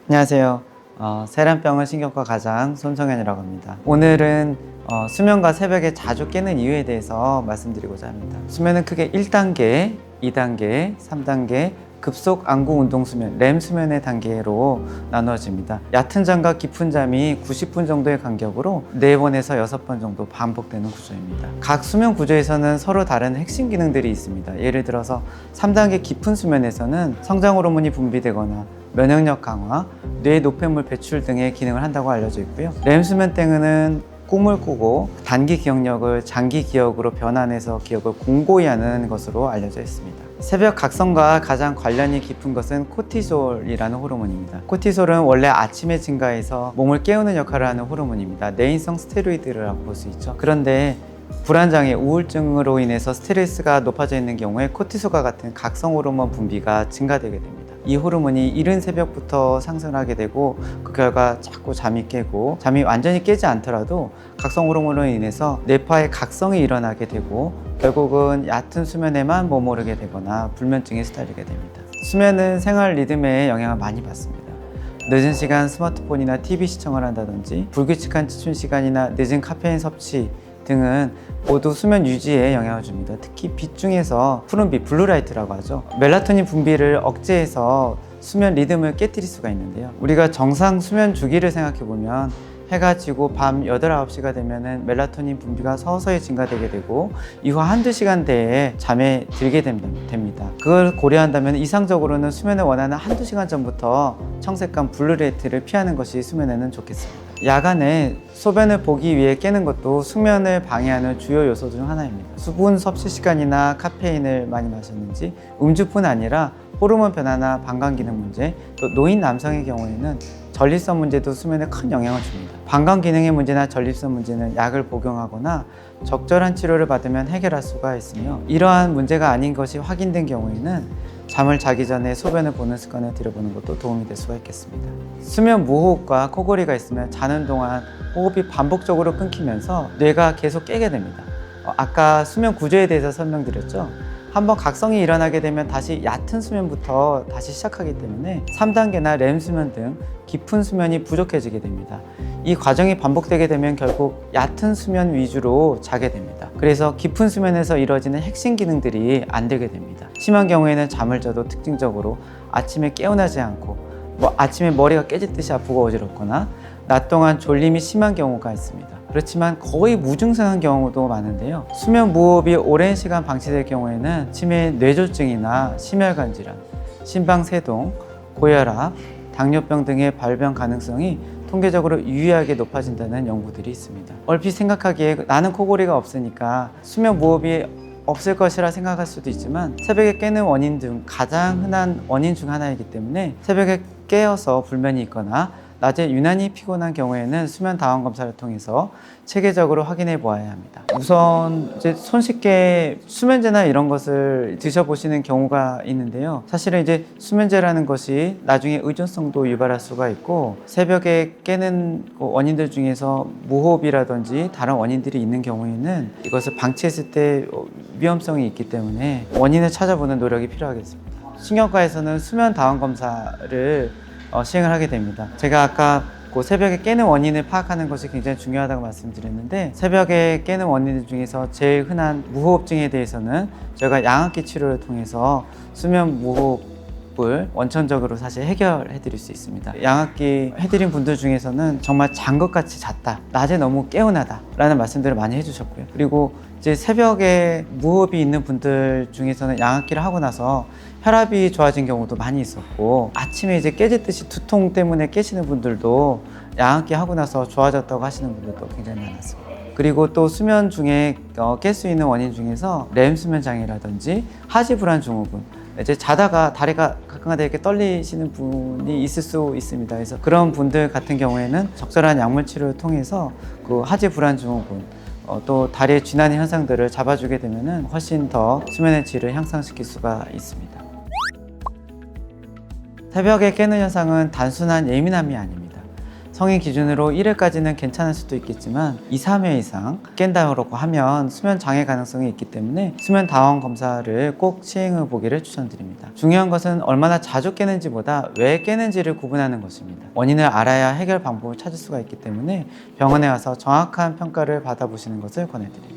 안녕하세요. 세란병원 신경과 과장 손성현이라고 합니다. 오늘은 수면과 새벽에 자주 깨는 이유에 대해서 말씀드리고자 합니다. 수면은 크게 1단계, 2단계, 3단계, 급속 안구 운동 수면, 렘 수면의 단계로 나누어집니다. 얕은 잠과 깊은 잠이 90분 정도의 간격으로 4번에서 6번 정도 반복되는 구조입니다. 각 수면 구조에서는 서로 다른 핵심 기능들이 있습니다. 예를 들어서 3단계 깊은 수면에서는 성장 호르몬이 분비되거나 면역력 강화, 뇌 노폐물 배출 등의 기능을 한다고 알려져 있고요. 렘 수면 때는 꿈을 꾸고 단기 기억력을 장기 기억으로 변환해서 기억을 공고히 하는 것으로 알려져 있습니다. 새벽 각성과 가장 관련이 깊은 것은 코티솔이라는 호르몬입니다. 코티솔은 원래 아침에 증가해서 몸을 깨우는 역할을 하는 호르몬입니다. 내인성 스테로이드라고 볼 수 있죠. 그런데 불안장애, 우울증으로 인해서 스트레스가 높아져 있는 경우에 코티솔과 같은 각성 호르몬 분비가 증가되게 됩니다. 이 호르몬이 이른 새벽부터 상승하게 되고 그 결과 자꾸 잠이 깨고, 잠이 완전히 깨지 않더라도 각성 호르몬으로 인해서 뇌파의 각성이 일어나게 되고 결국은 얕은 수면에만 머무르게 되거나 불면증에 시달리게 됩니다. 수면은 생활 리듬에 영향을 많이 받습니다. 늦은 시간 스마트폰이나 TV 시청을 한다든지 불규칙한 취침 시간이나 늦은 카페인 섭취 등은 모두 수면 유지에 영향을 줍니다. 특히 빛 중에서 푸른빛, 블루라이트라고 하죠. 멜라토닌 분비를 억제해서 수면 리듬을 깨뜨릴 수가 있는데요. 우리가 정상 수면 주기를 생각해 보면 해가 지고 밤 8, 9시가 되면은 멜라토닌 분비가 서서히 증가되게 되고 이후 한두 시간대에 잠에 들게 됩니다. 그걸 고려한다면 이상적으로는 수면을 원하는 한두 시간 전부터 청색감 블루라이트를 피하는 것이 수면에는 좋겠습니다. 야간에 소변을 보기 위해 깨는 것도 수면을 방해하는 주요 요소 중 하나입니다. 수분 섭취 시간이나 카페인을 많이 마셨는지, 음주뿐 아니라 호르몬 변화나 방광 기능 문제, 또 노인 남성의 경우에는 전립선 문제도 수면에 큰 영향을 줍니다. 방광 기능의 문제나 전립선 문제는 약을 복용하거나 적절한 치료를 받으면 해결할 수가 있으며, 이러한 문제가 아닌 것이 확인된 경우에는 잠을 자기 전에 소변을 보는 습관을 들여보는 것도 도움이 될 수가 있겠습니다. 수면 무호흡과 코골이가 있으면 자는 동안 호흡이 반복적으로 끊기면서 뇌가 계속 깨게 됩니다. 아까 수면 구조에 대해서 설명드렸죠. 한번 각성이 일어나게 되면 다시 얕은 수면부터 다시 시작하기 때문에 3단계나 렘 수면 등 깊은 수면이 부족해지게 됩니다. 이 과정이 반복되게 되면 결국 얕은 수면 위주로 자게 됩니다. 그래서 깊은 수면에서 이루어지는 핵심 기능들이 안 되게 됩니다. 심한 경우에는 잠을 자도 특징적으로 아침에 깨어나지 않고 아침에 머리가 깨지듯이 아프고 어지럽거나 낮 동안 졸림이 심한 경우가 있습니다. 그렇지만 거의 무증상한 경우도 많은데요. 수면 무호흡이 오랜 시간 방치될 경우에는 치매, 뇌졸중이나 심혈관 질환, 심방세동, 고혈압, 당뇨병 등의 발병 가능성이 통계적으로 유의하게 높아진다는 연구들이 있습니다. 얼핏 생각하기에 나는 코골이가 없으니까 수면 무호흡이 없을 것이라 생각할 수도 있지만 새벽에 깨는 원인 중 가장 흔한 원인 중 하나이기 때문에 새벽에 깨어서 불면이 있거나 낮에 유난히 피곤한 경우에는 수면 다원 검사를 통해서 체계적으로 확인해 보아야 합니다. 우선 이제 손쉽게 수면제나 이런 것을 드셔보시는 경우가 있는데요. 사실은 이제 수면제라는 것이 나중에 의존성도 유발할 수가 있고, 새벽에 깨는 원인들 중에서 무호흡이라든지 다른 원인들이 있는 경우에는 이것을 방치했을 때 위험성이 있기 때문에 원인을 찾아보는 노력이 필요하겠습니다. 신경과에서는 수면 다원 검사를 시행을 하게 됩니다. 제가 아까 새벽에 깨는 원인을 파악하는 것이 굉장히 중요하다고 말씀드렸는데, 새벽에 깨는 원인 중에서 제일 흔한 무호흡증에 대해서는 저희가 양압기 치료를 통해서 수면 무호흡을 원천적으로 사실 해결해 드릴 수 있습니다. 양압기 해드린 분들 중에서는 정말 잔 것 같이 잤다, 낮에 너무 개운하다 라는 말씀들을 많이 해주셨고요. 그리고 이제 새벽에 무호흡이 있는 분들 중에서는 양압기를 하고 나서 혈압이 좋아진 경우도 많이 있었고, 아침에 이제 깨지듯이 두통 때문에 깨시는 분들도 양압기 하고 나서 좋아졌다고 하시는 분들도 굉장히 많았습니다. 그리고 또 수면 중에 깰 수 있는 원인 중에서 렘 수면 장애라든지 하지 불안 증후군, 이제 자다가 다리가 가끔가다 이렇게 떨리시는 분이 있을 수 있습니다. 그래서 그런 분들 같은 경우에는 적절한 약물 치료를 통해서 그 하지 불안 증후군, 또 다리의 쥐나는 현상들을 잡아주게 되면 훨씬 더 수면의 질을 향상시킬 수가 있습니다. 새벽에 깨는 현상은 단순한 예민함이 아닙니다. 성인 기준으로 1회까지는 괜찮을 수도 있겠지만 2, 3회 이상 깬다고 하면 수면 장애 가능성이 있기 때문에 수면 다원 검사를 꼭 시행해 보기를 추천드립니다. 중요한 것은 얼마나 자주 깨는지보다 왜 깨는지를 구분하는 것입니다. 원인을 알아야 해결 방법을 찾을 수가 있기 때문에 병원에 와서 정확한 평가를 받아보시는 것을 권해드립니다.